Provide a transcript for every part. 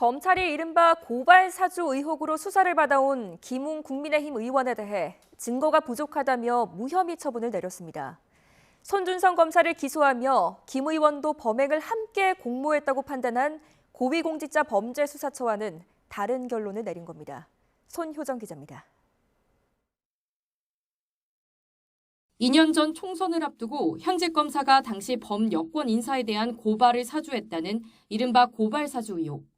검찰이 이른바 고발 사주 의혹으로 수사를 받아온 김웅 국민의힘 의원에 대해 증거가 부족하다며 무혐의 처분을 내렸습니다. 손준성 검사를 기소하며 김 의원도 범행을 함께 공모했다고 판단한 고위공직자 범죄수사처와는 다른 결론을 내린 겁니다. 손효정 기자입니다. 2년 전 총선을 앞두고 현직 검사가 당시 범여권 인사에 대한 고발을 사주했다는 이른바 고발 사주 의혹.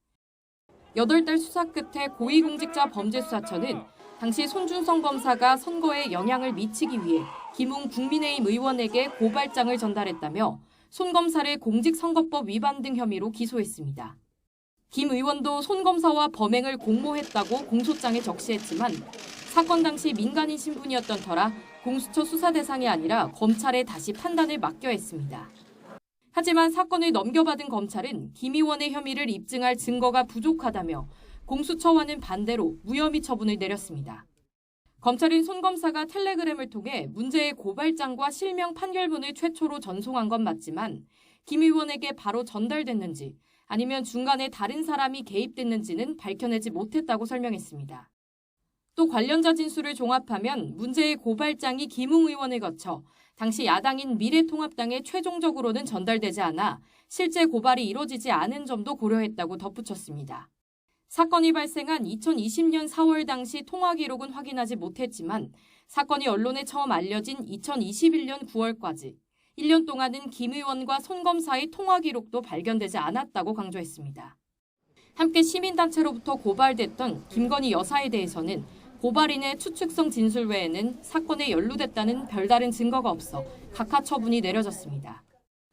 8달 수사 끝에 고위공직자 범죄수사처는 당시 손준성 검사가 선거에 영향을 미치기 위해 김웅 국민의힘 의원에게 고발장을 전달했다며 손 검사를 공직선거법 위반 등 혐의로 기소했습니다. 김 의원도 손 검사와 범행을 공모했다고 공소장에 적시했지만 사건 당시 민간인 신분이었던 터라 공수처 수사 대상이 아니라 검찰에 다시 판단을 맡겨야 했습니다. 하지만 사건을 넘겨받은 검찰은 김 의원의 혐의를 입증할 증거가 부족하다며 공수처와는 반대로 무혐의 처분을 내렸습니다. 검찰은 손 검사가 텔레그램을 통해 문제의 고발장과 실명 판결문을 최초로 전송한 건 맞지만 김 의원에게 바로 전달됐는지 아니면 중간에 다른 사람이 개입됐는지는 밝혀내지 못했다고 설명했습니다. 또 관련자 진술을 종합하면 문제의 고발장이 김웅 의원을 거쳐 당시 야당인 미래통합당에 최종적으로는 전달되지 않아 실제 고발이 이뤄지지 않은 점도 고려했다고 덧붙였습니다. 사건이 발생한 2020년 4월 당시 통화 기록은 확인하지 못했지만 사건이 언론에 처음 알려진 2021년 9월까지 1년 동안은 김 의원과 손 검사의 통화 기록도 발견되지 않았다고 강조했습니다. 함께 시민단체로부터 고발됐던 김건희 여사에 대해서는 고발인의 추측성 진술 외에는 사건에 연루됐다는 별다른 증거가 없어 각하 처분이 내려졌습니다.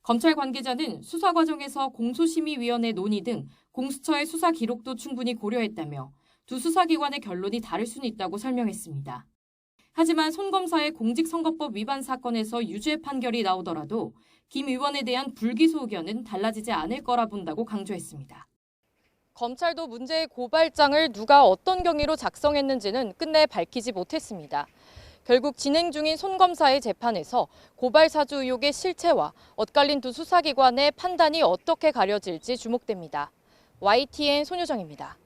검찰 관계자는 수사 과정에서 공소심의위원회 논의 등 공수처의 수사 기록도 충분히 고려했다며 두 수사기관의 결론이 다를 수는 있다고 설명했습니다. 하지만 손 검사의 공직선거법 위반 사건에서 유죄 판결이 나오더라도 김 의원에 대한 불기소 의견은 달라지지 않을 거라 본다고 강조했습니다. 검찰도 문제의 고발장을 누가 어떤 경위로 작성했는지는 끝내 밝히지 못했습니다. 결국 진행 중인 손 검사의 재판에서 고발 사주 의혹의 실체와 엇갈린 두 수사기관의 판단이 어떻게 가려질지 주목됩니다. YTN 손효정입니다.